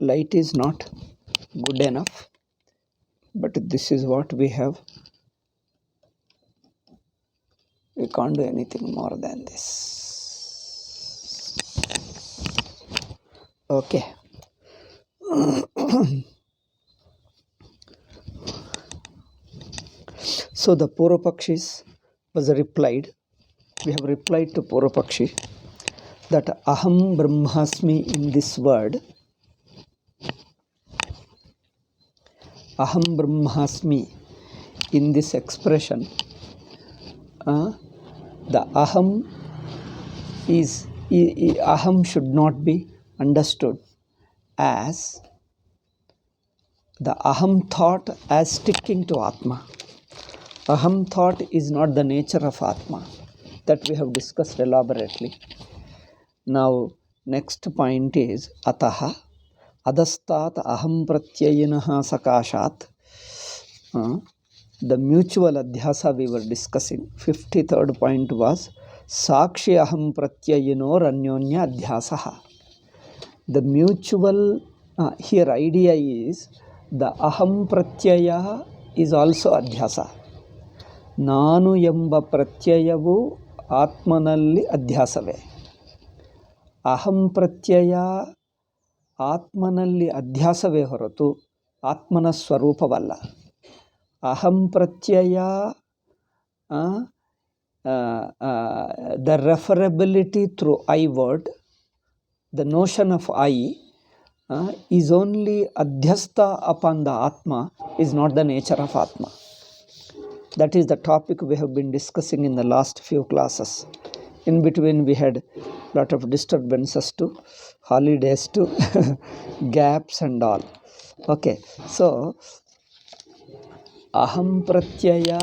light is not good enough, but this is what we have. We can't do anything more than this. Okay. So the Purvapakshis was replied. We have replied to Purvapakshi that Aham Brahmasmi in this word, Aham Brahmasmi in this expression, the Aham Aham should not be understood as the Aham thought as sticking to Atma. Aham thought is not the nature of Atma. That we have discussed elaborately. Now, next point is Ataha Adastat Aham Pratyayinaha Sakashat. The mutual Adhyasa we were discussing. 53rd point was Sakshi Aham Pratyayinor Anyonya Adhyasaha. The mutual, here idea is the Aham Pratyaya is also Adhyasa. Nanu ಎಂಬ ಪ್ರತ್ಯಯವು ಆತ್ಮನಲ್ಲಿ ಅಧ್ಯಾಸವೇ. ಅಹಂ ಪ್ರತ್ಯಯ ಆತ್ಮನಲ್ಲಿ ಅಧ್ಯಾಸವೇ ಹೊರತು ಆತ್ಮನ ಸ್ವರೂಪವಲ್ಲ. ಅಹಂ ಪ್ರತ್ಯಯ the referability through I word, the notion of I is only adhyasta upon the Atma, is not the nature of Atma. That is the topic we have been discussing in the last few classes. In between we had a lot of disturbances to holidays to gaps and all. Okay, so Aham Pratyaya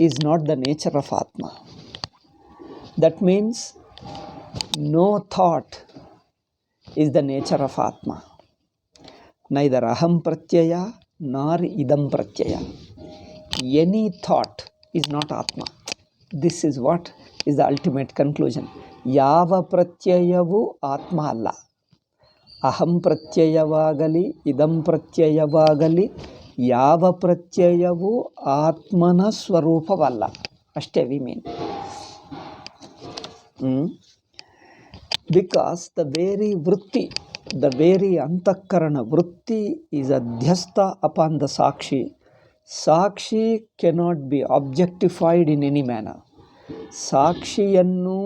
is not the nature of Atma. That means no thought is the nature of Atma. Neither Aham Pratyaya nor Idam Pratyaya. Any thought is not Atma. This is what is the ultimate conclusion. Yava Pratyayavu Atma alla. Aham Pratyayavagali, Idam Pratyayavagali, Yava Pratyayavu Atmana Swarupavalla. Ashte we mean. Because the very vritti, the very antakarana vritti is adhyasta upon the Sakshi. Sakshi cannot be objectified in any manner. ಸಾಕ್ಷಿಯನ್ನು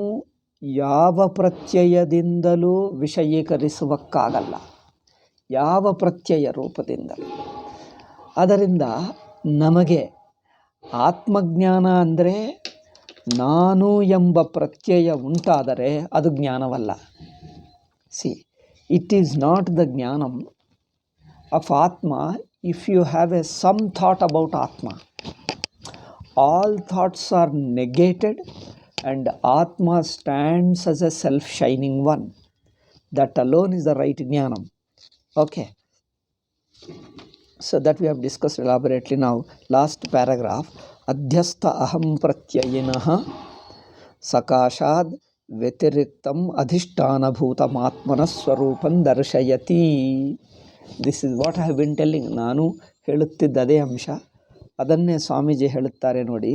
ಯಾವ ಪ್ರತ್ಯಯದಿಂದಲೂ ವಿಷಯೀಕರಿಸುವಕ್ಕಾಗಲ್ಲ, ಯಾವ ಪ್ರತ್ಯಯ ರೂಪದಿಂದಲೂ. ಅದರಿಂದ ನಮಗೆ ಆತ್ಮಜ್ಞಾನ ಅಂದರೆ ನಾನು ಎಂಬ ಪ್ರತ್ಯಯ ಉಂಟಾದರೆ ಅದು ಜ್ಞಾನವಲ್ಲ. See, it is not the ಜ್ಞಾನಂ ಆಫ್ ಆತ್ಮ if you have some thought about Atma. All thoughts are negated and Atma stands as a self-shining one. That alone is the right jnanam. Okay. So that we have discussed elaborately now. Last paragraph. Adhyastha aham pratyayinaha sakashad vetiriktam adhishtana bhutam atmanas swarupam darshayati. This is what I have been telling. ನಾನು ಹೇಳುತ್ತಿದ್ದ ಅದೇ ಅಂಶ. ಅದನ್ನೇ ಸ್ವಾಮೀಜಿ ಹೇಳುತ್ತಾರೆ ನೋಡಿ.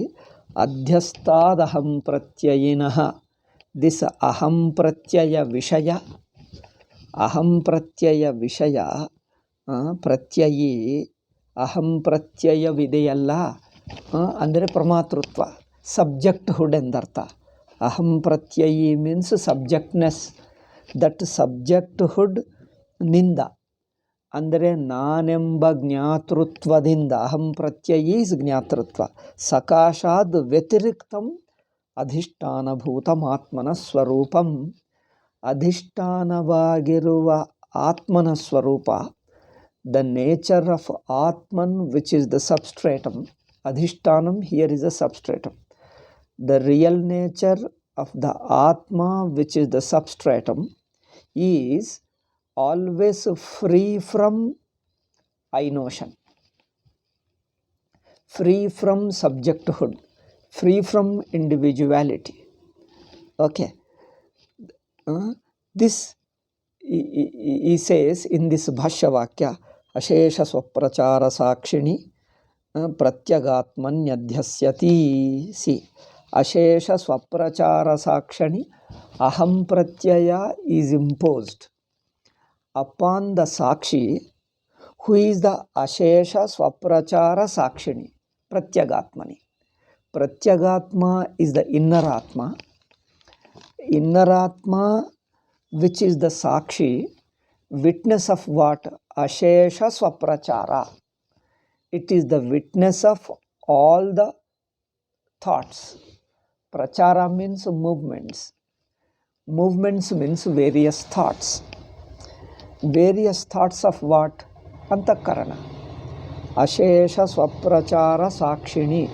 ಅಧ್ಯಸ್ಥಾದ ಅಹಂ ಪ್ರತ್ಯಯಿನಃ. This ಅಹಂ ಪ್ರತ್ಯಯ ವಿಷಯ, ಅಹಂ ಪ್ರತ್ಯಯ ವಿಷಯ, ಪ್ರತ್ಯಯಿ ಅಹಂ ಪ್ರತ್ಯಯವಿದೆಯಲ್ಲ ಅಂದರೆ ಪ್ರಮಾತೃತ್ವ, ಸಬ್ಜೆಕ್ಟ್ಹುಡ್ ಎಂದರ್ಥ. ಅಹಂ ಪ್ರತ್ಯಯಿ ಮೀನ್ಸ್ ಸಬ್ಜೆಕ್ಟ್ನೆಸ್. ದಟ್ ಸಬ್ಜೆಕ್ಟ್ಹುಡ್ ನಿಂದ ಅಂದರೆ ನಾನೆಂಬ ಜ್ಞಾತೃತ್ವದಿಂದ, ಅಹಂ ಪ್ರತ್ಯಯಿ ಇಸ್ ಜ್ಞಾತೃತ್ವ, ಸಕಾಶಾದ್ ವ್ಯತಿರಿಕ್ತಂ ಅಧಿಷ್ಠಾನಭೂತಮಾತ್ಮನ ಸ್ವರೂಪಂ. ಅಧಿಷ್ಠಾನವಾಗಿರುವ ಆತ್ಮನ ಸ್ವರೂಪ, ದ ನೇಚರ್ ಆಫ್ ಆತ್ಮನ್ ವಿಚ್ ಇಸ್ ದ ಸಬ್ಸ್ಟ್ರೇಟಮ್. ಅಧಿಷ್ಠಾನಂ here is the substratum. The real nature of the ಆತ್ಮ which is the substratum is always free from I notion, free from subjecthood, free from individuality. Okay. This he says in this Bhashya Vakya, Ashesha Swaprachara Sakshini Pratyagatmanyadhyasyati. See, Ashesha Swaprachara Sakshini, Aham Pratyaya is imposed upon the Sakshi, who is the Ashesha Swaprachara Sakshini, Pratyagatmani. Pratyagatma is the inner Atma. Inner Atma, which is the Sakshi, witness of what? Ashesha Swaprachara. It is the witness of all the thoughts. Prachara means movements. Movements means various thoughts. Various thoughts of what? Antakarana. Ashesha Swaprachara Sakshini.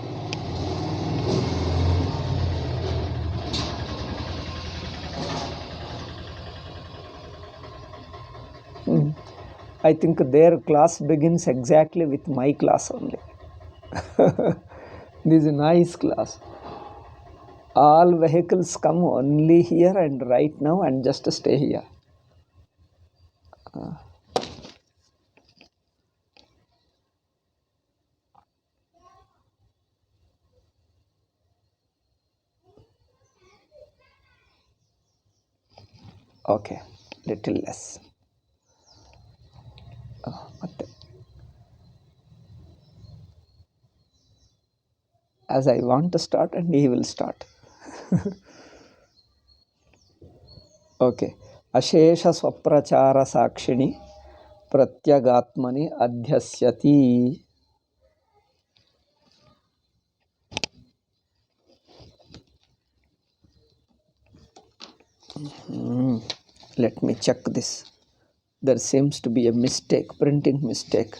I think their class begins exactly with my class only. This is a nice class. All vehicles come only here and right now and just stay here. Okay, little less. As I want to start and he will start. Okay. Ashesha Swaprachara Sakshini Pratyagatmani Adhyasyati. Let me check this. There seems to be a mistake, printing mistake.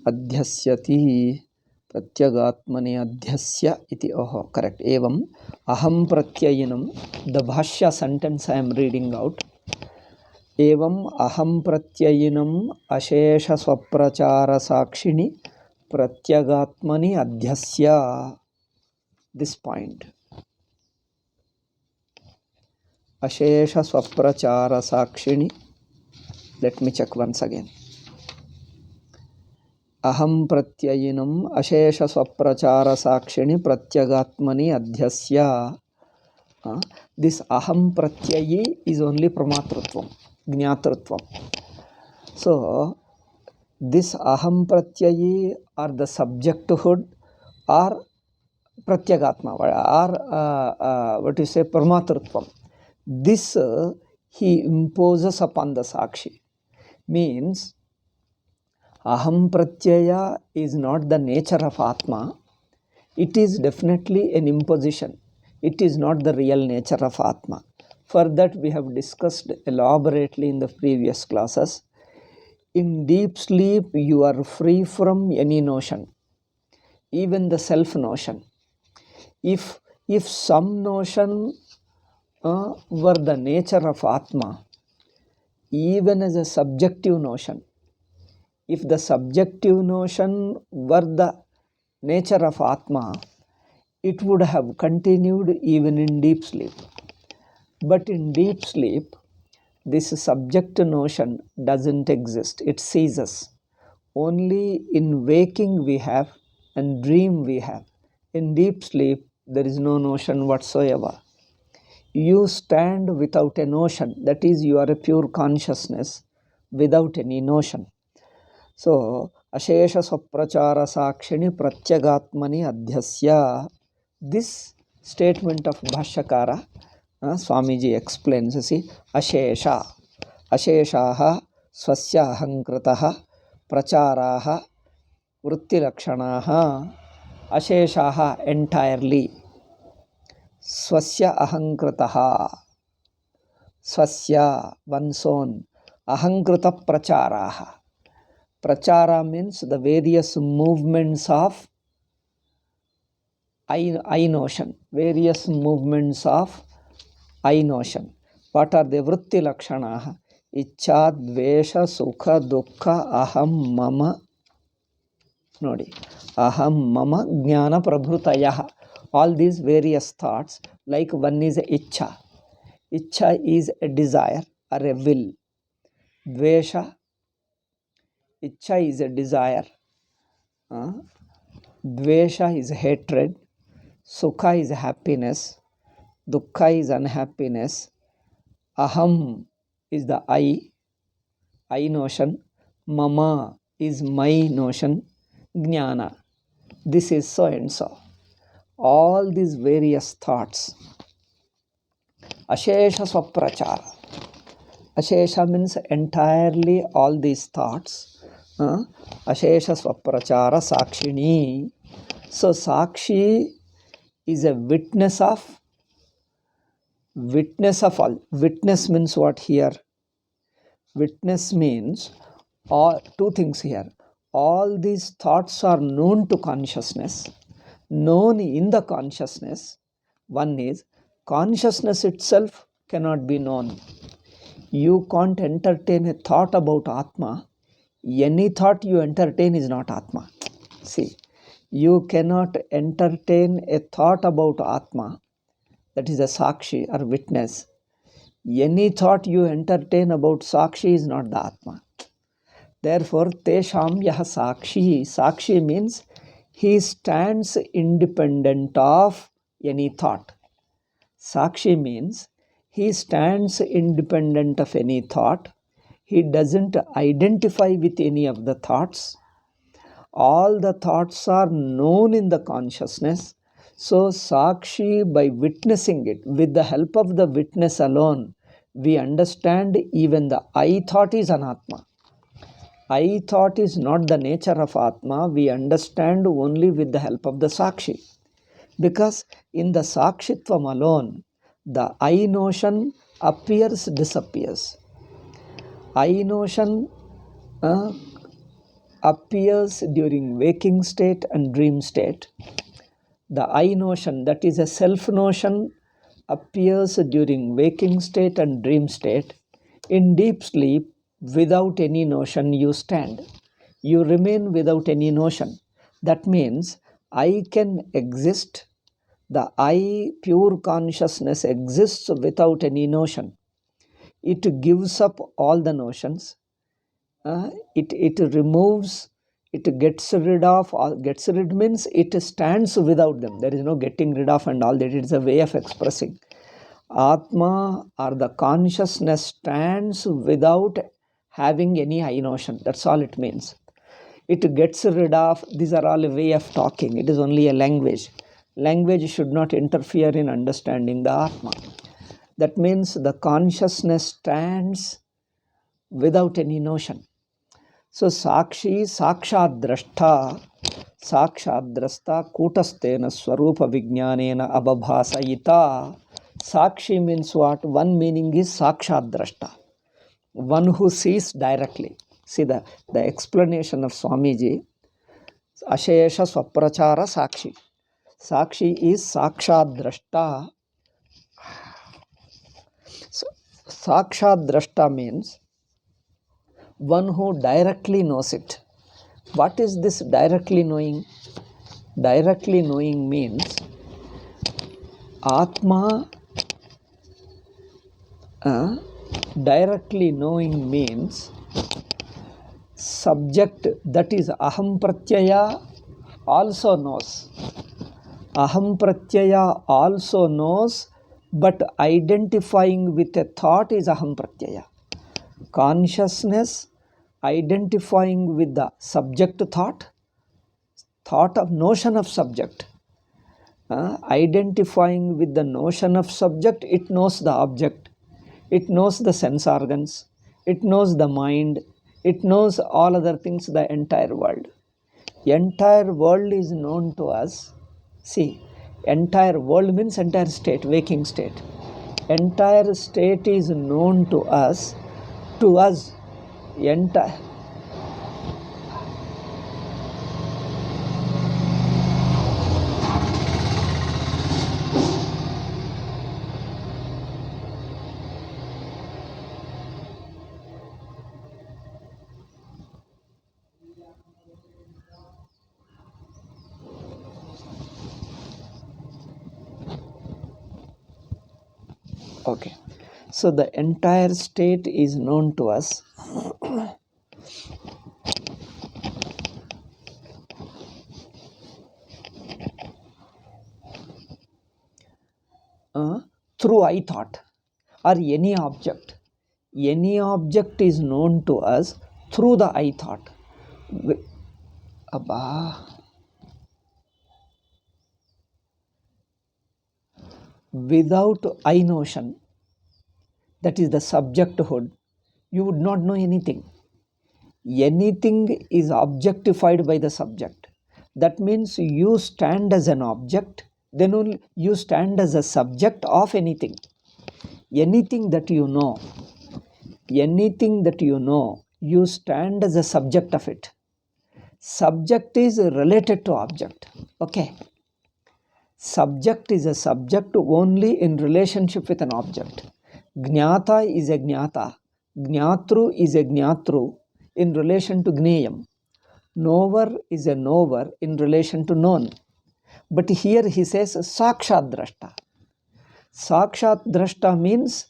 Adhyasyati Pratyagatmani Adhyasya iti. Oh, correct. Evam Aham Pratyayinam. The Bhashya sentence I am reading out. Evam Aham Pratyayinam Ashesha Swaprachara Sakshini Pratyagatmani Adhyasya. This point. Ashesha Swaprachara Sakshini. Let me check once again. Aham Pratyayinam Ashesha Swaprachara Sakshini Pratyagatmani Adhyasya. This Aham Pratyayi is only Pramatrutvam, Gnyatrutvam. So, this Aham Pratyayi or the subjecthood or Pratyagatma or what you say Pramatrutvam. This he imposes upon the Sakshi. Means Aham Pratyaya is not the nature of Atma. It is definitely an imposition. It is not the real nature of Atma. For that we have discussed elaborately in the previous classes. In deep sleep you are free from any notion, even the self notion. If some notion were the nature of Atma, even as a subjective notion, if the subjective notion were the nature of Atma, it would have continued even in deep sleep. But in deep sleep, this subject notion doesn't exist. It ceases. Only in waking we have and dream we have. In deep sleep, there is no notion whatsoever. You stand without a notion. That is, you are a pure consciousness without any notion. So, Ashesha Swaprachara Sakshini Pratyagatmani Adhyasya. This statement of Bhashyakara, Swamiji explains, see, Ashesha. Asheshaha Swasya Ahankrataha Pracharaha Vrittilakshanaha. Asheshaha entirely. Swasya Ahankrataha. Swasya, one's own. Ahankrata Pracharaha. Prachara means the various movements of I notion. Various movements of I notion. What are the vritti lakshanaha? Ichcha, dvesha, sukha, dukkha, aham, mama. Nodi. Aham, mama, jnana, prabhutayaha. All these various thoughts, like one is a ichcha. Ichcha is a desire or a will. Dvesha, Ichcha is a desire. Dvesha is hatred. Sukha is happiness. Dukkha is unhappiness. Aham is the I notion. Mama is my notion. Jnana, this is so and so. All these various thoughts. Ashesha swaprachara. Ashesha means entirely all these thoughts. Ashesha swaprachara sakshini. So sakshi is a witness of all. Witness means what here? Witness means two things here. All these thoughts are known to consciousness, known in the consciousness. One is consciousness itself cannot be known. You can't entertain a thought about Atma. Any thought you entertain is not Atma. See, you cannot entertain a thought about Atma, that is a Sakshi or witness. Any thought you entertain about Sakshi is not the Atma. Therefore, Tesham Yaha Sakshi. Sakshi means he stands independent of any thought. Sakshi means he stands independent of any thought. He doesn't identify with any of the thoughts. All the thoughts are known in the consciousness. So, Sakshi, by witnessing it, with the help of the witness alone, we understand even the I thought is anatma. I thought is not the nature of Atma. We understand only with the help of the Sakshi. Because in the Sakshitvam alone, the I notion appears, disappears. I notion appears during waking state and dream state. The I notion, that is a self notion, appears during waking state and dream state. In deep sleep, without any notion, you stand. You remain without any notion. That means I can exist. The I, pure consciousness, exists without any notion. It gives up all the notions. It removes, it gets rid of, gets rid means it stands without them. There is no getting rid of and all that. It is a way of expressing. Atma or the consciousness stands without having any I notion. That's all it means. It gets rid of, these are all a way of talking. It is only a language. Language should not interfere in understanding the Atma. That means the consciousness stands without any notion. So Sakshi, Sakshat Drashta, Kutastena Swarupa Vijnanena Abhabhasayita. Sakshi means what? One meaning is Sakshat Drashta, one who sees directly. See the explanation of Swamiji. Ashesha Swaprachara Sakshi. Sakshi is Sakshat Drashta. So, Sakshat Drashta means one who directly knows it. What is this directly knowing? Directly knowing means Atma. Directly knowing means subject, that is Aham Pratyaya, also knows. Aham Pratyaya also knows, but identifying with a thought is Aham Pratyaya. Consciousness identifying with the subject thought of notion of subject. Identifying with the notion of subject, it knows the object, it knows the sense organs, it knows the mind, it knows all other things, the entire world. Entire world is known to us. See, entire world means entire state, waking state. Entire state is known to us. Entire. Okay, so the entire state is known to us. through I thought or any object. Any object is known to us through the I thought. Without I notion, that is the subjecthood, you would not know anything. Anything is objectified by the subject. That means you stand as an object, then only you stand as a subject of anything. Anything that you know, you stand as a subject of it. Subject is related to object. Okay. Subject is a subject only in relationship with an object. Jnata is a jnata. Jnatru is a jnatru in relation to gneyam. Knower is a knower in relation to known. But here he says sakshat drashta. Sakshat drashta means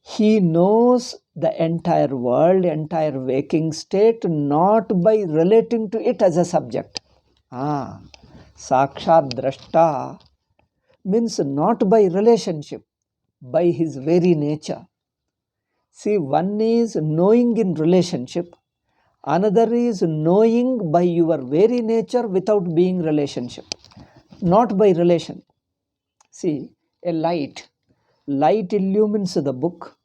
he knows the entire world, entire waking state, not by relating to it as a subject. Sakshat drashta means not by relationship, by his very nature. See, one is knowing in relationship, another is knowing by your very nature without being relationship, not by relation. See, a light illumines the book,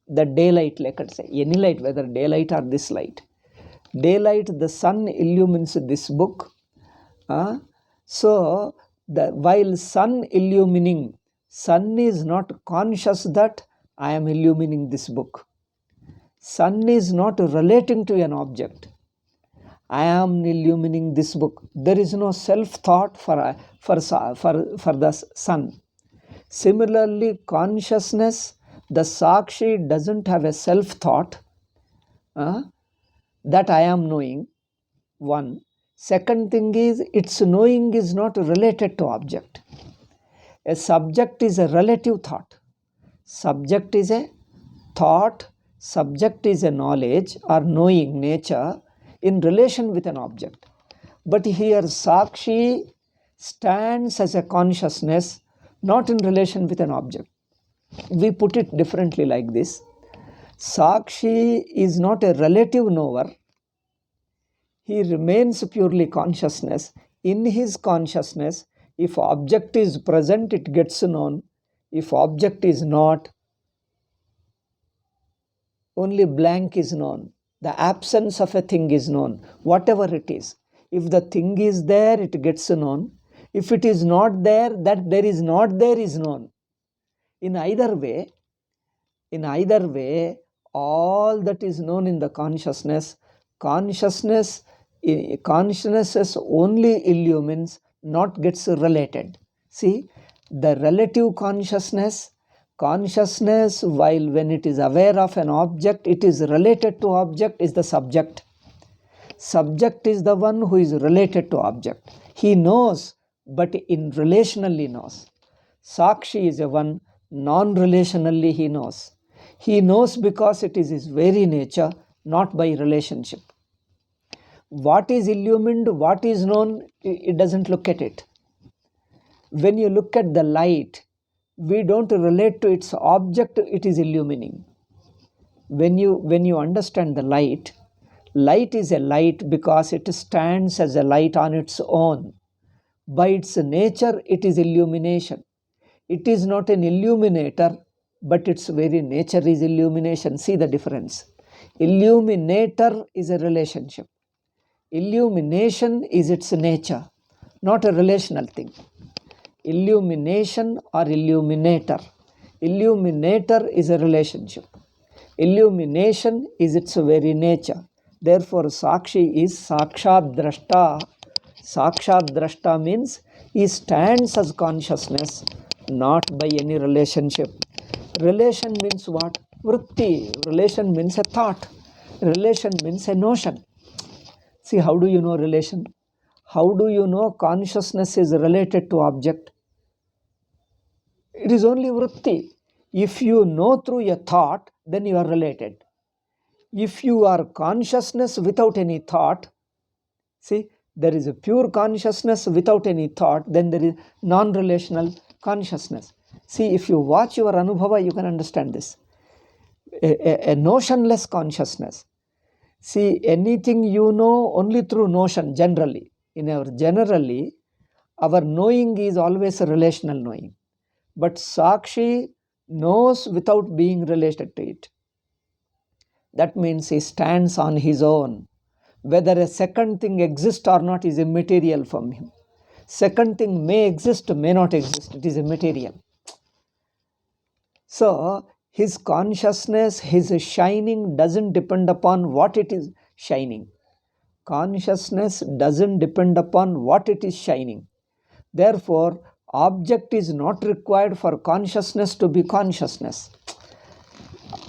the daylight, let us say, any light, whether daylight or this light. Daylight, the sun illumines this book. So, while sun illumining, sun is not conscious that I am illumining this book. Sun is not relating to an object. I am illumining this book. There is no self-thought for the sun. Similarly, consciousness, the Sakshi doesn't have a self-thought that I am knowing. One. Second thing is, its knowing is not related to object. A subject is a relative thought. Subject is a thought, subject is a knowledge or knowing nature in relation with an object. But here Sakshi stands as a consciousness, not in relation with an object. We put it differently like this. Sakshi is not a relative knower. He remains purely consciousness. In his consciousness, if object is present, it gets known. If object is not, only blank is known. The absence of a thing is known, whatever it is. If the thing is there, it gets known. If it is not there, that there is not there is known. In either way, all that is known in the consciousness only illumines, not gets related. See, the relative consciousness, while when it is aware of an object, it is related to object, is the subject. Subject is the one who is related to object. He knows, but in relationally knows. Sakshi is a one, non-relationally he knows. He knows because it is his very nature, not by relationship. What is illumined, what is known, it doesn't look at it. When you look at the light, we don't relate to its object, it is illumining. When you understand the light is a light because it stands as a light on its own. By its nature, it is illumination. It is not an illuminator, but its very nature is illumination. See the difference. Illuminator is a relationship. Illumination is its nature, not a relational thing. Illumination or illuminator. Illuminator is a relationship. Illumination is its very nature. Therefore, Sakshi is Sakshat Drashta. Sakshat Drashta means he stands as consciousness, not by any relationship. Relation means what? Vritti. Relation means a thought. Relation means a notion. See, how do you know relation? How do you know consciousness is related to object? It is only vritti. If you know through a thought, then you are related. If you are consciousness without any thought, see, there is a pure consciousness without any thought, then there is non-relational consciousness. See, if you watch your Anubhava, you can understand this. A notionless consciousness. See, anything you know only through notion, generally. Generally, our knowing is always a relational knowing. But Sakshi knows without being related to it. That means he stands on his own. Whether a second thing exists or not is immaterial from him. Second thing may exist, may not exist. It is immaterial. So, his consciousness, his shining doesn't depend upon what it is shining. Consciousness doesn't depend upon what it is shining. Therefore, object is not required for consciousness to be consciousness.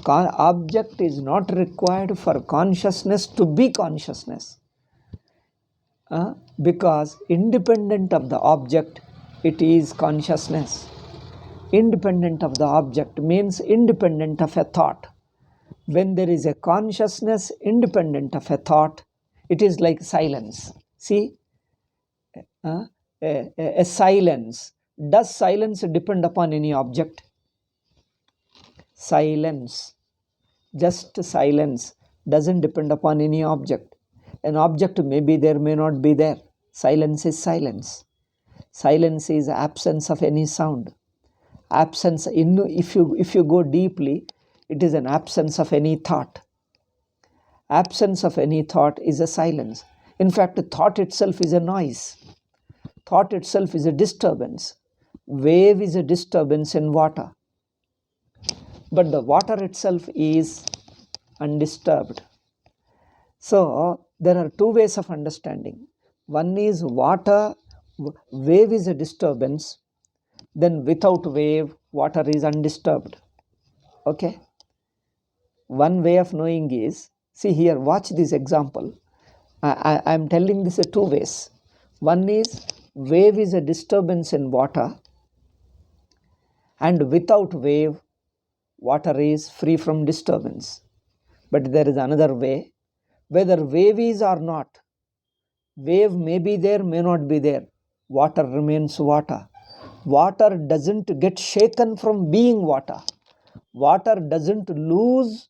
Object is not required for consciousness to be consciousness. Because independent of the object, it is consciousness. Independent of the object means independent of a thought. When there is a consciousness independent of a thought, it is like silence. See, a silence. Does silence depend upon any object? Silence, just silence, doesn't depend upon any object. An object may be there, may not be there. Silence is silence. Silence is absence of any sound. Absence, if you go deeply, it is an absence of any thought. Absence of any thought is a silence. In fact, thought itself is a noise. Thought itself is a disturbance. Wave is a disturbance in water. But the water itself is undisturbed. So, there are two ways of understanding. One is water, wave is a disturbance. Then without wave, water is undisturbed. Okay? One way of knowing is, see here, watch this example. I am telling this in two ways. One is, wave is a disturbance in water, and without wave, water is free from disturbance. But there is another way, whether wave is or not, wave may be there, may not be there, water remains water. Water doesn't get shaken from being water. Water doesn't lose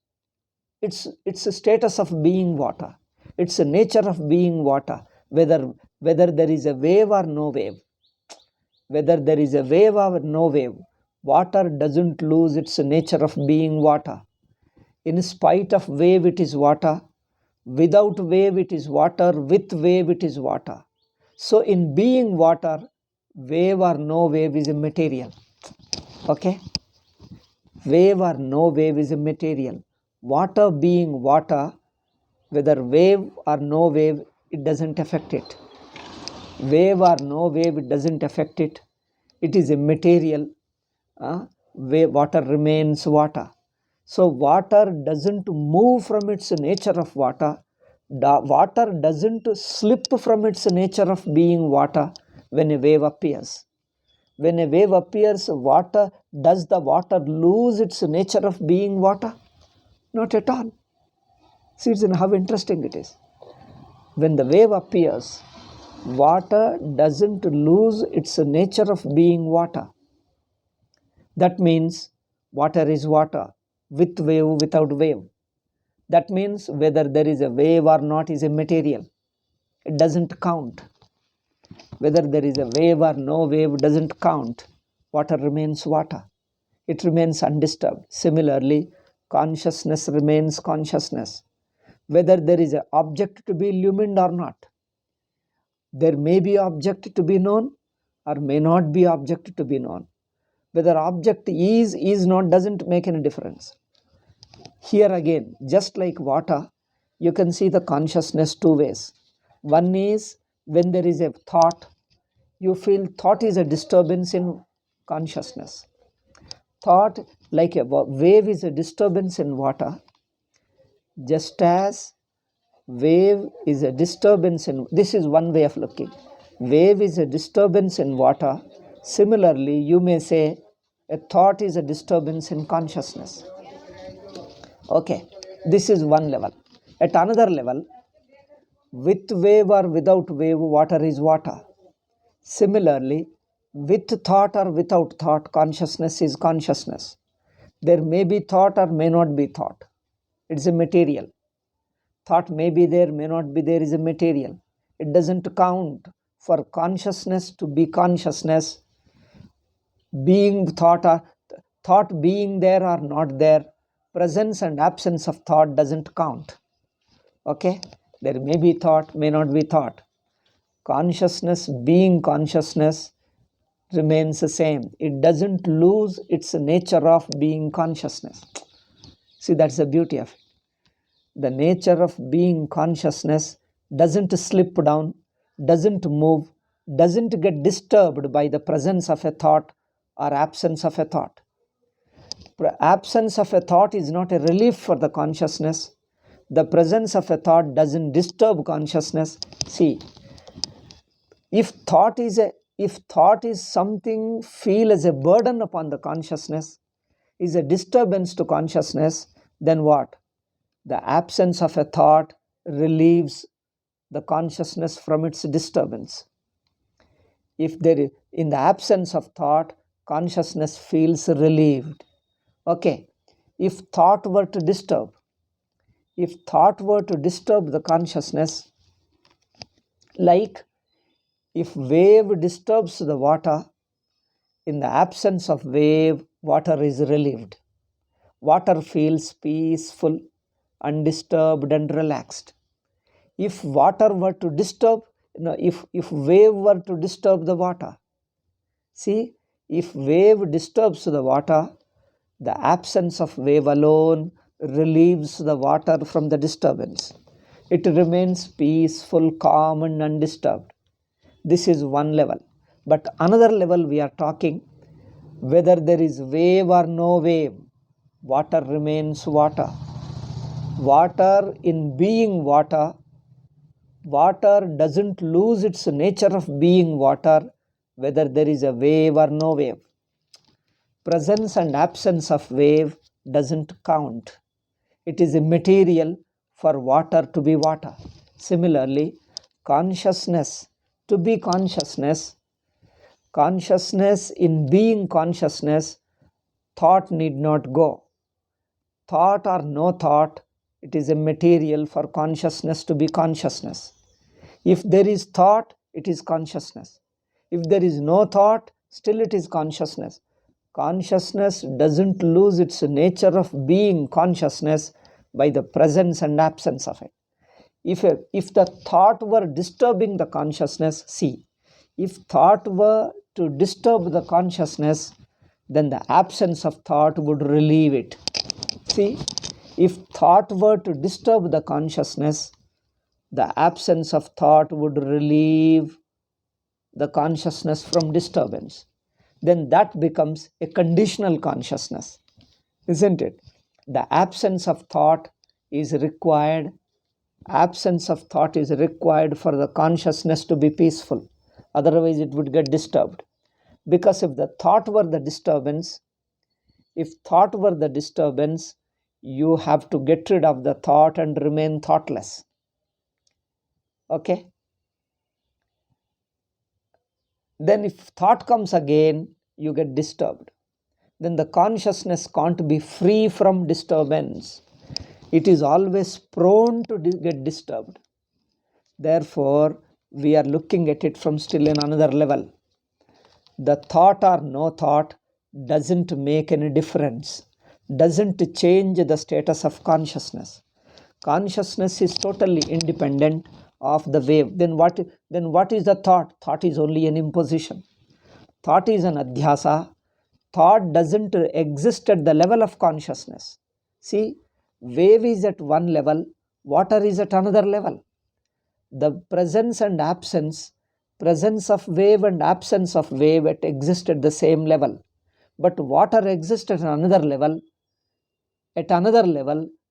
its status of being water, its nature of being water, whether there is a wave or no wave. Whether there is a wave or no wave, water doesn't lose its nature of being water. In spite of wave, it is water. Without wave, it is water. With wave, it is water. So, in being water, wave or no wave is immaterial. Okay? Wave or no wave is immaterial. Water being water, whether wave or no wave, it doesn't affect it. Wave or no wave, it doesn't affect it. It is immaterial. Water remains water. So water doesn't move from its nature of water. Water doesn't slip from its nature of being water when a wave appears. When a wave appears, does the water lose its nature of being water? Not at all. See how interesting it is. When the wave appears, water doesn't lose its nature of being water. That means water is water, with wave, without wave. That means whether there is a wave or not is immaterial. It doesn't count. Whether there is a wave or no wave doesn't count. Water remains water. It remains undisturbed. Similarly, consciousness remains consciousness. Whether there is an object to be illumined or not. There may be object to be known or may not be object to be known. Whether object is not, doesn't make any difference. Here again, just like water, you can see the consciousness two ways. One is when there is a thought, you feel thought is a disturbance in consciousness. Thought, like a wave, is a disturbance in water, just as wave is a disturbance in, this is one way of looking. Wave is a disturbance in water. Similarly, you may say a thought is a disturbance in consciousness. Okay. This is one level. At another level, with wave or without wave, water is water. Similarly, with thought or without thought, consciousness is consciousness. There may be thought or may not be thought. It's a material. Thought may be there, may not be there, is a material. It doesn't count for consciousness to be consciousness. Being thought or thought being there or not there, presence and absence of thought doesn't count. Okay? There may be thought, may not be thought. Consciousness being consciousness remains the same. It doesn't lose its nature of being consciousness. See, that's the beauty of it. The nature of being consciousness doesn't slip down, doesn't move, doesn't get disturbed by the presence of a thought or absence of a thought. Absence of a thought is not a relief for the consciousness. The presence of a thought doesn't disturb consciousness. See, if thought is something feel as a burden upon the consciousness, is a disturbance to consciousness, then what? The absence of a thought relieves the consciousness from its disturbance. If there is, in the absence of thought, consciousness feels relieved. Okay, if thought were to disturb the consciousness, like if wave disturbs the water, in the absence of wave, water is relieved. Water feels peaceful, undisturbed and relaxed. If water were to disturb, if wave were to disturb the water, see, if wave disturbs the water, the absence of wave alone relieves the water from the disturbance. It remains peaceful, calm and undisturbed. This is one level. But another level we are talking, whether there is wave or no wave, water remains water. Water in being water, water doesn't lose its nature of being water, whether there is a wave or no wave. Presence and absence of wave doesn't count. It is immaterial for water to be water. Similarly, consciousness to be consciousness, consciousness in being consciousness, thought need not go. Thought or no thought, it is immaterial for consciousness to be consciousness. If there is thought, it is consciousness. If there is no thought, still it is consciousness. Consciousness doesn't lose its nature of being consciousness by the presence and absence of it. If the thought were disturbing the consciousness, see, if thought were to disturb the consciousness, then the absence of thought would relieve it. See, if thought were to disturb the consciousness, the absence of thought would relieve the consciousness from disturbance. Then that becomes a conditional consciousness, isn't it? The absence of thought is required. Absence of thought is required for the consciousness to be peaceful. Otherwise, it would get disturbed. Because if the thought were the disturbance, you have to get rid of the thought and remain thoughtless. Okay? Then if thought comes again, you get disturbed. Then the consciousness can't be free from disturbance. It is always prone to get disturbed. Therefore, we are looking at it from still in another level. The thought or no thought doesn't make any difference, doesn't change the status of consciousness. Consciousness is totally independent of the wave. Then what is the thought? Thought is only an imposition. Thought is an adhyasa. Thought doesn't exist at the level of consciousness. See, wave is at one level, water is at another level. The presence and absence, presence of wave and absence of wave exist at the same level. But water exists at another level.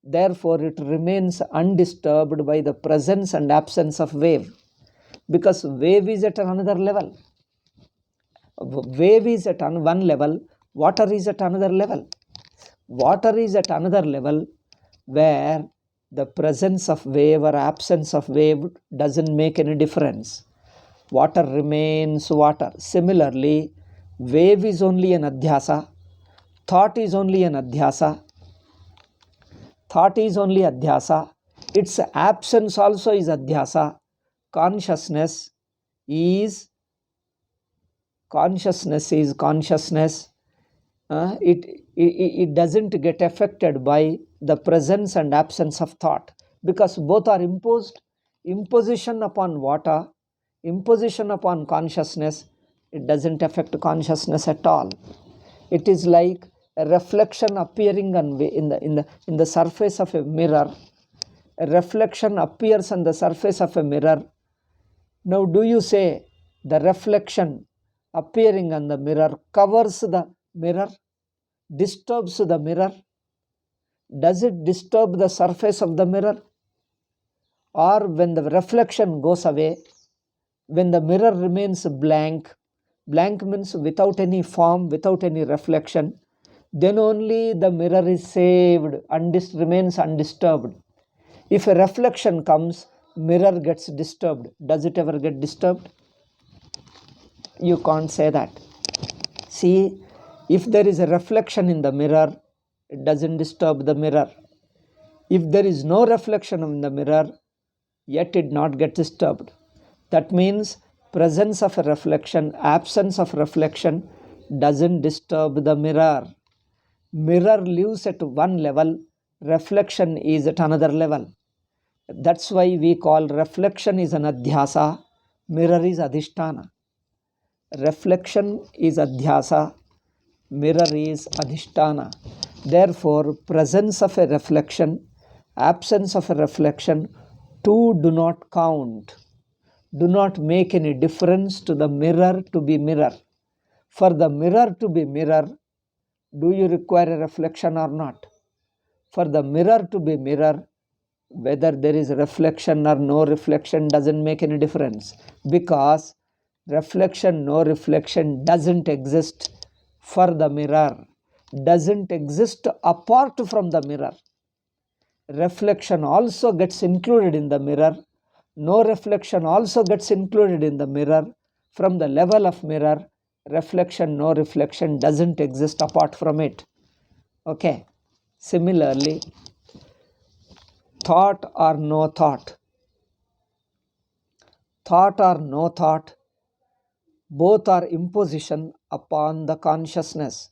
Therefore, it remains undisturbed by the presence and absence of wave. Because wave is at another level. Wave is at one level, water is at another level. Water is at another level. where the presence of wave or absence of wave doesn't make any difference. Water remains water. Similarly, wave is only an adhyasa, thought is only an adhyasa, thought is only adhyasa, its absence also is adhyasa. Consciousness is consciousness. It doesn't get affected by the presence and absence of thought, because both are imposed. Imposition upon water, imposition upon consciousness, it doesn't affect consciousness at all. It is like a reflection appearing in the surface of a mirror. A reflection appears on the surface of a mirror. Now, do you say the reflection appearing on the mirror covers the mirror, disturbs the mirror? Does it disturb the surface of the mirror? Or when the reflection goes away, when the mirror remains blank, blank means without any form, without any reflection, then only the mirror is saved and remains undisturbed. If a reflection comes, mirror gets disturbed. Does it ever get disturbed? You can't say that. See, if there is a reflection in the mirror, it doesn't disturb the mirror. If there is no reflection in the mirror, yet it not get disturbed. That means presence of a reflection, absence of reflection doesn't disturb the mirror. Mirror lives at one level, reflection is at another level. That's why we call reflection is an adhyasa, mirror is adhisthana. Reflection is adhyasa, mirror is adhisthana. Therefore, presence of a reflection, absence of a reflection, two do not count, do not make any difference to the mirror to be mirror. For the mirror to be mirror, do you require a reflection or not? For the mirror to be mirror, whether there is reflection or no reflection doesn't make any difference, because reflection, no reflection doesn't exist for the mirror, doesn't exist apart from the mirror. Reflection also gets included in the mirror, no reflection also gets included in the mirror. From the level of mirror, reflection, no reflection doesn't exist apart from it. Okay. Similarly, thought or no thought, thought or no thought, both are imposition upon the consciousness.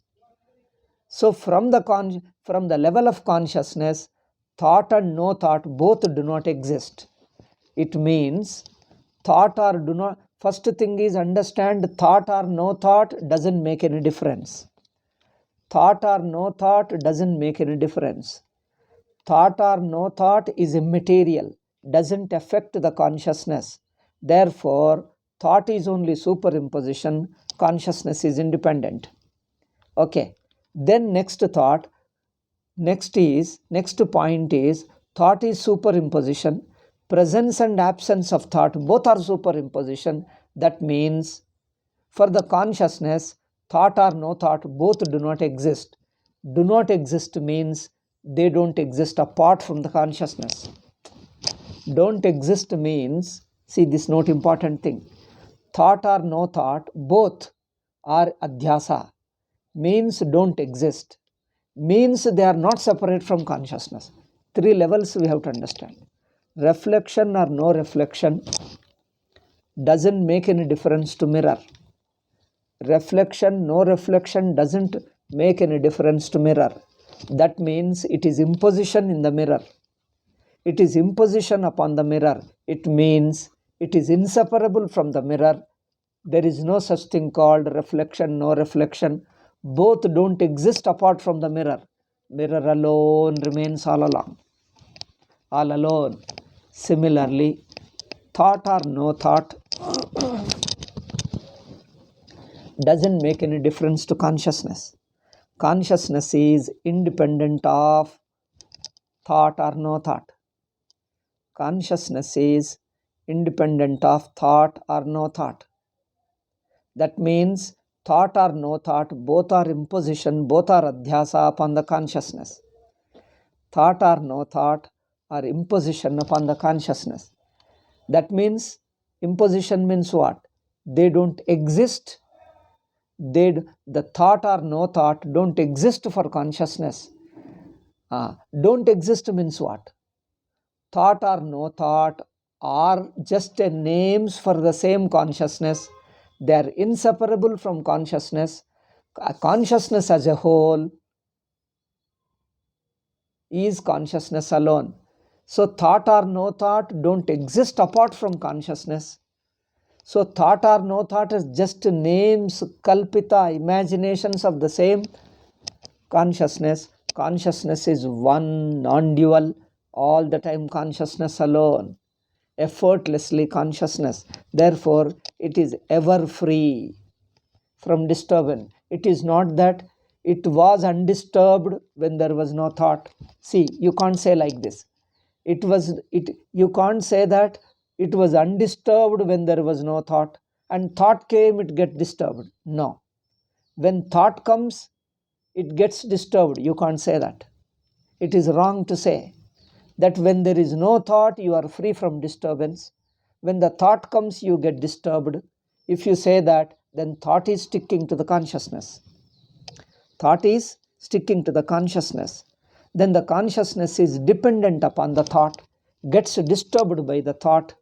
So from the level of consciousness, thought and no thought both do not exist. It means thought or do not, first thing is understand thought or no thought doesn't make any difference. Thought or no thought doesn't make any difference. Thought or no thought is immaterial, doesn't affect the consciousness. Therefore, thought is only superimposition, consciousness is independent. Okay. Then next point is thought is superimposition, presence and absence of thought both are superimposition. That means for the consciousness, thought or no thought both do not exist. Do not exist means they don't exist apart from the consciousness. Don't exist means, see this note important thing, thought or no thought both are adhyasa, means don't exist, means they are not separate from consciousness. Three levels we have to understand. Reflection or no reflection doesn't make any difference to mirror. Reflection, no reflection doesn't make any difference to mirror. That means it is imposition in the mirror. It is imposition upon the mirror. It means it is inseparable from the mirror. There is no such thing called reflection, no reflection. Both don't exist apart from the mirror. Mirror alone remains all along, all alone. Similarly, thought or no thought doesn't make any difference to consciousness. Consciousness is independent of thought or no thought. Consciousness is independent of thought or no thought. That means thought or no thought both are imposition, both are adhyasa upon the consciousness. thought or no thought or imposition upon the consciousness. That means imposition means what? They don't exist. The thought or no thought don't exist for consciousness. Don't exist means what? Thought or no thought are just names for the same consciousness. They are inseparable from consciousness. Consciousness as a whole is consciousness alone. So thought or no thought don't exist apart from consciousness. So thought or no thought is just names, kalpita, imaginations of the same consciousness. Consciousness is one, non-dual, all the time consciousness alone, effortlessly consciousness. Therefore, it is ever free from disturbance. It is not that it was undisturbed when there was no thought. See, you can't say like this. You can't say that it was undisturbed when there was no thought, and thought came, it get disturbed. No. When thought comes, it gets disturbed. You can't say that. It is wrong to say that when there is no thought, you are free from disturbance. When the thought comes, you get disturbed. If you say that, then thought is sticking to the consciousness. Thought is sticking to the consciousness. Then the consciousness is dependent upon the thought, gets disturbed by the thought.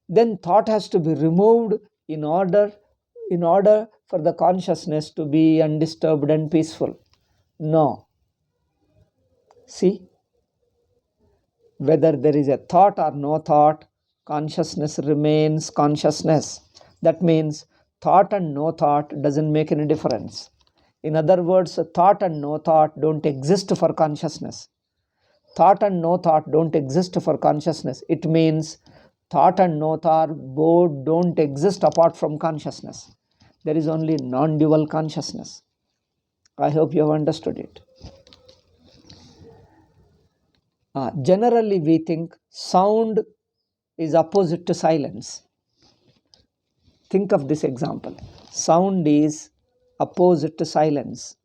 Then thought has to be removed in order for the consciousness to be undisturbed and peaceful. No. See, whether there is a thought or no thought, consciousness remains consciousness. That means thought and no thought doesn't make any difference. In other words, thought and no thought don't exist for consciousness. Thought and no thought don't exist for consciousness. It means thought and no thought both don't exist apart from consciousness. There is only non-dual consciousness. I hope you have understood it. Generally, we think sound is opposite to silence. Think of this example. Sound is opposite to silence.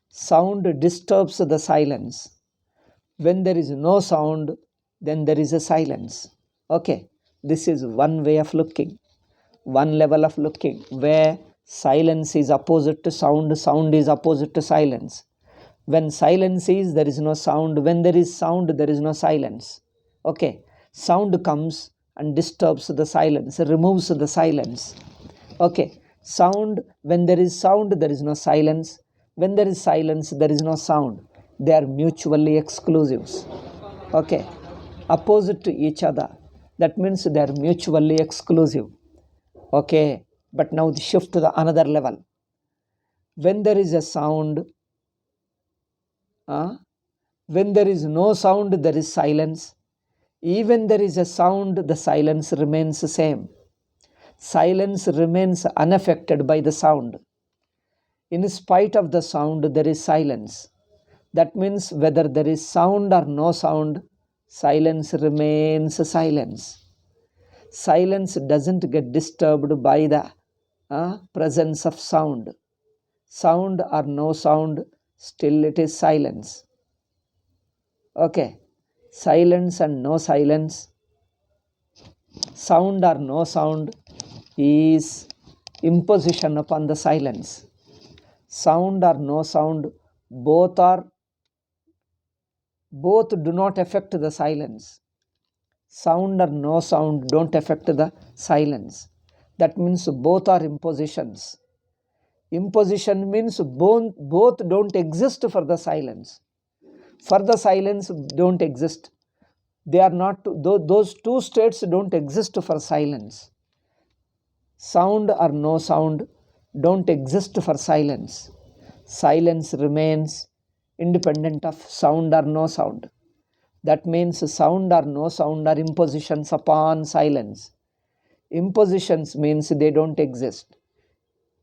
Sound disturbs the silence. When there is no sound, then there is a silence. Okay, this is one way of looking, one level of looking, where silence is opposite to sound, sound is opposite to silence. When silence is, there is no sound. When there is sound, there is no silence. Okay, sound comes and disturbs the silence, removes the silence. Okay, sound, when there is sound, there is no silence. When there is silence, there is no sound. They are mutually exclusives. Okay, opposite to each other. That means they are mutually exclusive. Okay, but now shift to the another level. When there is a sound, when there is no sound, there is silence. Even there is a sound, the silence remains the same. Silence remains unaffected by the sound. In spite of the sound, there is silence. That means whether there is sound or no sound, silence remains silence. Silence doesn't get disturbed by the presence of sound. Sound or no sound, still it is silence. Okay, silence and no silence, sound or no sound is imposition upon the silence. Sound or no sound, both do not affect the silence. Sound or no sound don't affect the silence. That means both are impositions. Imposition means both don't exist for the silence. For the silence don't exist. They are not, those two states don't exist for silence. Sound or no sound don't exist for silence. Silence remains independent of sound or no sound. That means sound or no sound are impositions upon silence. Impositions means they don't exist.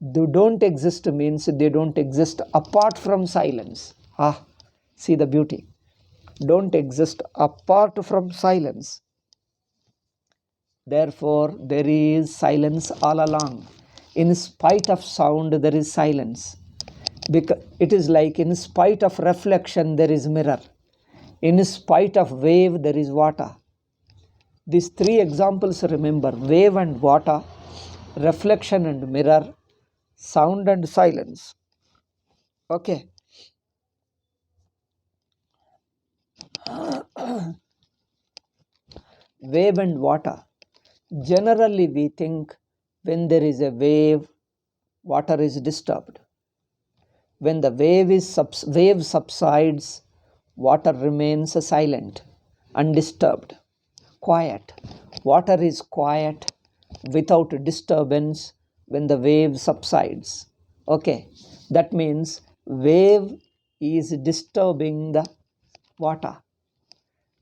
They don't exist means they don't exist apart from silence. See the beauty. Don't exist apart from silence. Therefore, there is silence all along. In spite of sound, there is silence. Because it is like in spite of reflection, there is mirror. In spite of wave, there is water. These three examples remember: wave and water, reflection and mirror, sound and silence. Okay. Wave and water. Generally, we think when there is a wave, water is disturbed. When the wave subsides, water remains silent, undisturbed, quiet. Water is quiet without disturbance when the wave subsides. Okay, that means wave is disturbing the water.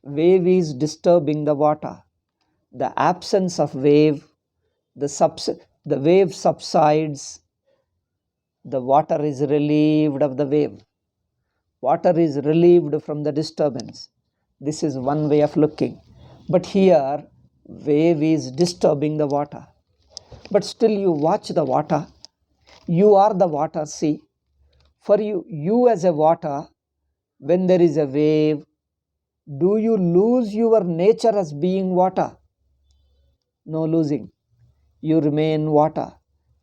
Wave is disturbing the water. The absence of wave, the wave subsides, the water is relieved of the wave. Water is relieved from the disturbance. This is one way of looking. But here, wave is disturbing the water. But still you watch the water. You are the water, see. For you as a water, when there is a wave, do you lose your nature as being water? No losing. You remain water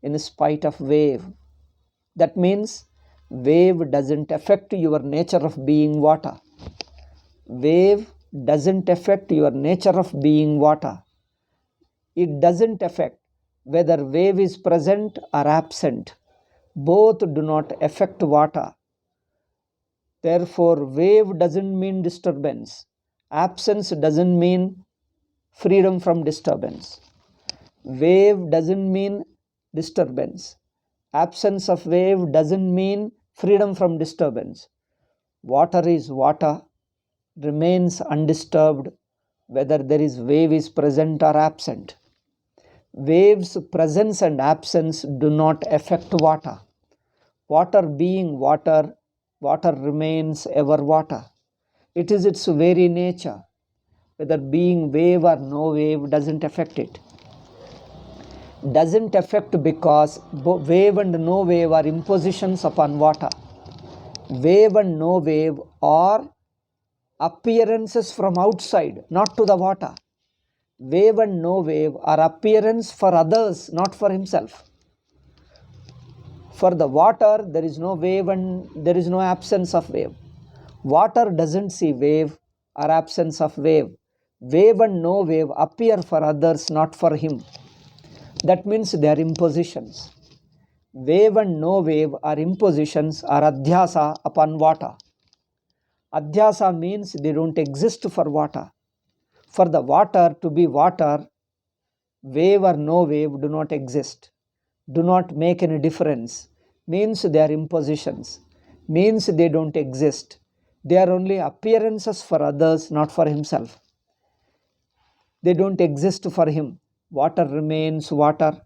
in spite of wave. That means wave doesn't affect your nature of being water. Wave doesn't affect your nature of being water. It doesn't affect whether wave is present or absent. Both do not affect water. Therefore, wave doesn't mean disturbance. Absence doesn't mean freedom from disturbance. Wave doesn't mean disturbance. Absence of wave doesn't mean freedom from disturbance. Water is water, remains undisturbed whether there is wave is present or absent. Waves' presence and absence do not affect water. Water being water, water remains ever water. It is its very nature. Whether being wave or no wave doesn't affect it. Doesn't affect because wave and no wave are impositions upon water. Wave and no wave are appearances from outside, not to the water. Wave and no wave are appearance for others, not for himself. For the water, there is no wave and there is no absence of wave. Water doesn't see wave or absence of wave. Wave and no wave appear for others, not for him. That means they are impositions. Wave and no wave are impositions or adhyasa upon water. Adhyasa means they don't exist for water. For the water to be water, wave or no wave do not exist, do not make any difference, means they are impositions, means they don't exist. They are only appearances for others, not for himself. They don't exist for him. Water remains water.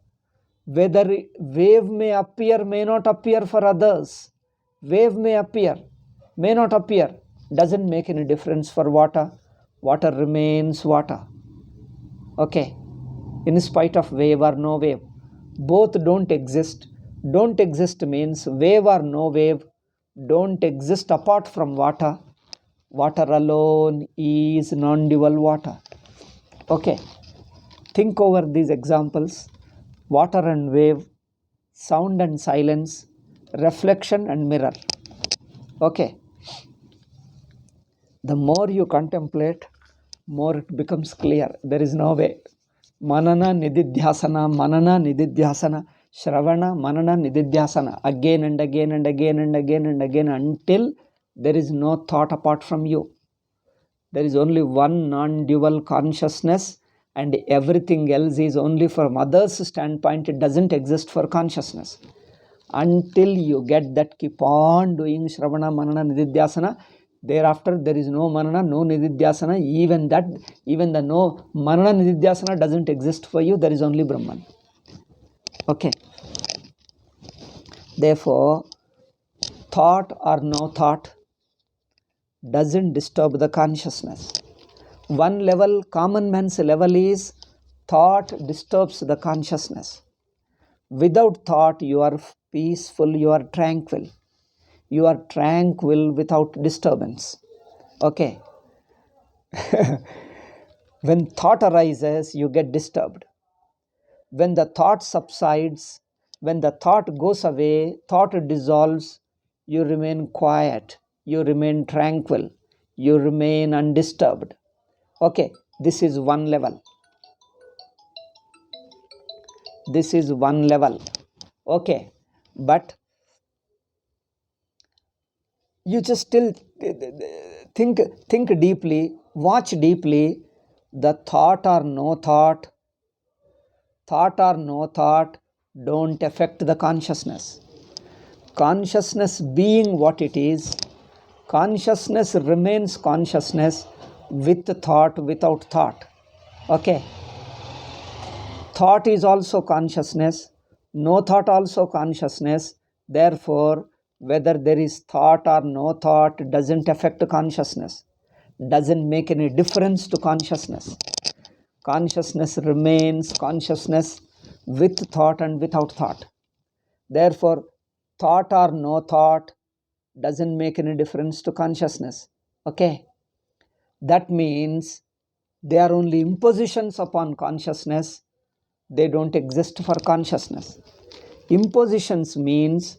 Whether wave may appear, may not appear for others. Wave may appear, may not appear. Doesn't make any difference for water. Water remains water. Okay. In spite of wave or no wave. Both don't exist. Don't exist means wave or no wave don't exist apart from water. Water alone is non-dual water. Okay. Think over these examples. Water and wave, sound and silence, reflection and mirror. Okay. The more you contemplate, more it becomes clear. There is no way. Manana nididhyasana, shravana, manana nididhyasana, again and again and again and again and again until there is no thought apart from you. There is only one non-dual consciousness and everything else is only from others' standpoint. It doesn't exist for consciousness. Until you get that, keep on doing shravana, manana, nididhyasana. Thereafter, there is no manana, no nididhyasana. Even the no manana, nididhyasana doesn't exist for you. There is only Brahman. Okay. Therefore, thought or no thought doesn't disturb the consciousness. One level, common man's level is thought disturbs the consciousness. Without thought, you are peaceful, you are tranquil. You are tranquil without disturbance. Okay. When thought arises, you get disturbed. When the thought subsides, when the thought goes away, thought dissolves, you remain quiet, you remain tranquil, you remain undisturbed. Okay, this is one level. This is one level. Okay, but you just still think deeply, watch deeply. The thought or no thought don't affect the consciousness. Consciousness being what it is, consciousness remains consciousness with thought, without thought. Okay, thought is also consciousness, no thought also consciousness. Therefore, whether there is thought or no thought doesn't affect consciousness, doesn't make any difference to consciousness. Consciousness remains consciousness with thought and without thought. Therefore, thought or no thought doesn't make any difference to consciousness. Okay, that means they are only impositions upon consciousness. They don't exist for consciousness. Impositions means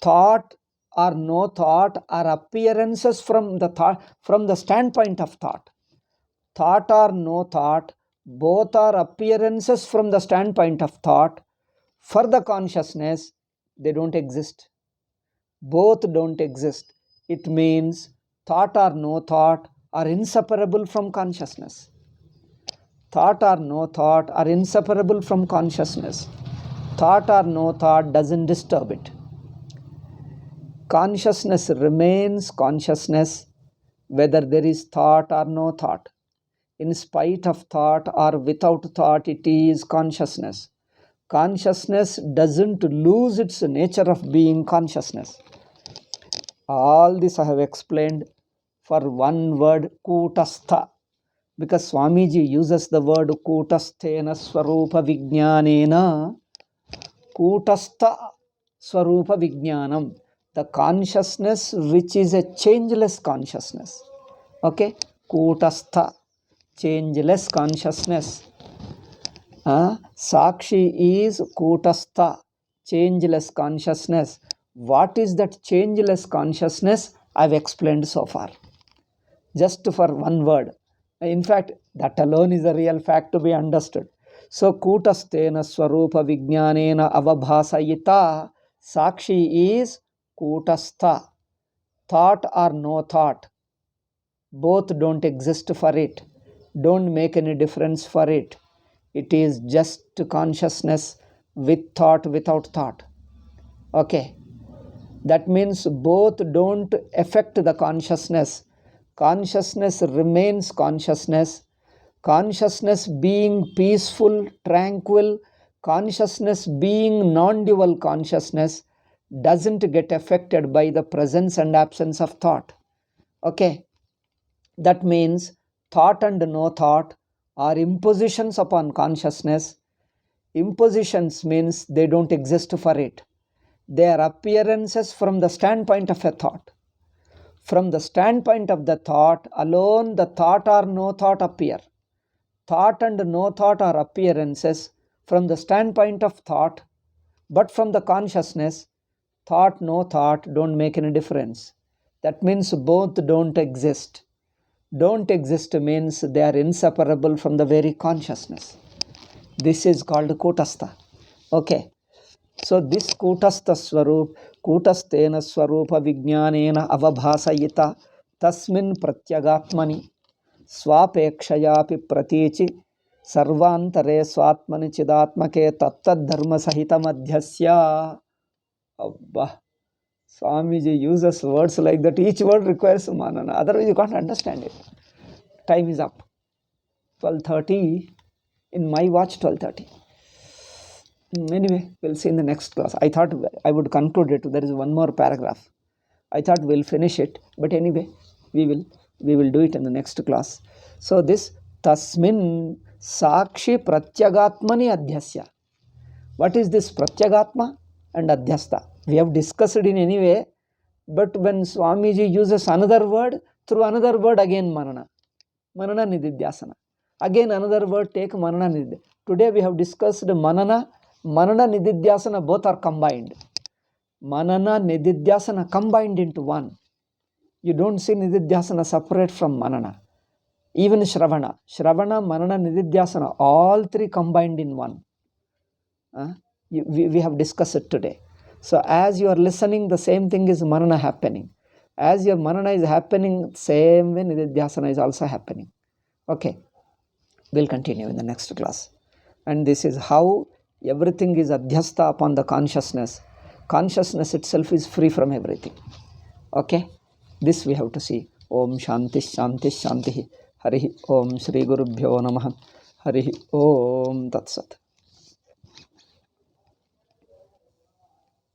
thought or no thought are appearances from the thought, from the standpoint of thought. Thought or no thought, both are appearances from the standpoint of thought. For the consciousness, they don't exist. Both don't exist. It means thought or no thought are inseparable from consciousness. Thought or no thought are inseparable from consciousness. Thought or no thought doesn't disturb it. Consciousness remains consciousness whether there is thought or no thought. In spite of thought or without thought, it is consciousness. Consciousness doesn't lose its nature of being consciousness. All this I have explained for one word, kutastha. Because Swamiji uses the word kutasthena swarupa vijnanena, kutastha swarupa vijnanam, the consciousness which is a changeless consciousness. Okay, kutastha, changeless consciousness. Sakshi is kutastha, changeless consciousness. What is that changeless consciousness? I've explained so far. Just for one word. In fact, that alone is a real fact to be understood. So, kutastena swarupa vijnanena avabhasayita, sakshi is kutastha. Thought or no thought, both don't exist for it, don't make any difference for it. It is just consciousness with thought, without thought. Okay, that means both don't affect the consciousness. Consciousness remains consciousness. Consciousness being peaceful, tranquil, consciousness being non-dual consciousness doesn't get affected by the presence and absence of thought. Okay, that means thought and no thought are impositions upon consciousness. Impositions means they don't exist for it. They are appearances from the standpoint of a thought. From the standpoint of the thought alone, the thought or no thought appear. Thought and no thought are appearances from the standpoint of thought, but from the consciousness, thought, no thought don't make any difference. That means both don't exist. Don't exist means they are inseparable from the very consciousness. This is called kutastha. Okay. So this kutastha swarup, kutastena swarupa vijnanena avabhasayita tasmin pratyagatmani swapekshayapi pratichi sarvantare swatmani chidatmake tattadharma sahitam adhyasya. Abba. Swamiji uses words like that. Each word requires manana. Otherwise you can't understand it. Time is up. 12:30. In my watch, 12:30. Anyway, we'll see in the next class. I thought I would conclude it. There is one more paragraph. I thought we'll finish it. But anyway, we will do it in the next class. So this tasmin sakshi pratyagatmani adhyasya. What is this pratyagatma and adhyasta? We have discussed it in any way, but when Swamiji uses another word, through another word again manana. Manana Nididhyasana. Again another word, take Manana Nididhyasana. Today we have discussed Manana Nididhyasana, both are combined. Manana Nididhyasana combined into one. You don't see Nididhyasana separate from Manana. Even Shravana, Manana, Nididhyasana, all three combined in one. We have discussed it today. So as you are listening, the same thing is Manana happening. As your Manana is happening, same way Nididhyasana is also happening. Okay, we'll continue in the next class. And this is how everything is adhyasta upon the consciousness. Consciousness itself is free from everything. Okay, this we have to see. Om Shanti Shanti Shanti. Hari Om Shri Gurubhyo Namaha. Hari Om Tat Sat.